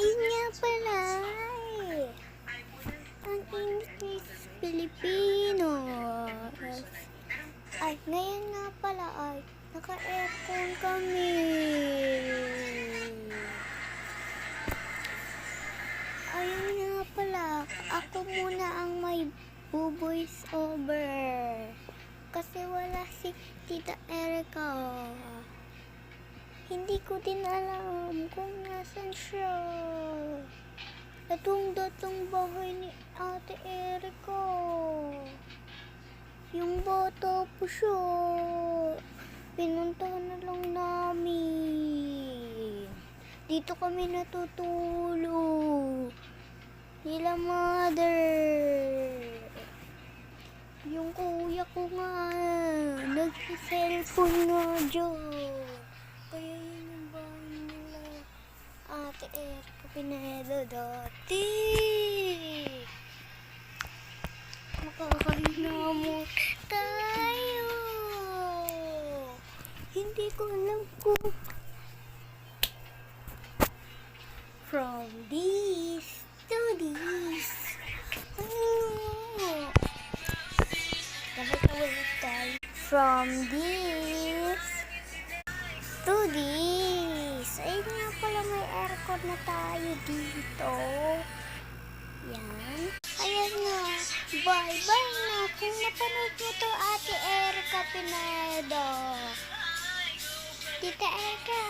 Ayun nga pala ang English Filipino. Ay, ngayon nga pala ay naka-aircon kami. Ayun nga pala, ako muna ang may voice over. Kasi wala si Tita Erica. Hindi ko din alam kung nasan siya. Itong datang bahay ni Ate Erica. Yung bata po siya. Pinuntahan na lang namin. Dito kami natutulog. Nila mother. Yung kuya ko nga, nag-cellphone nga dyan. Kaya yun yung bahay nila Ate Erica Pineda dati. Makakahinamot tayo. Hindi ko alam kung from this to this. From this to this. Ayun nga pala, may aircon na tayo dito. Yan. Ayan na. Bye-bye na. Kung napanood nyo to Ate Erica Pinedo. Tita Erica.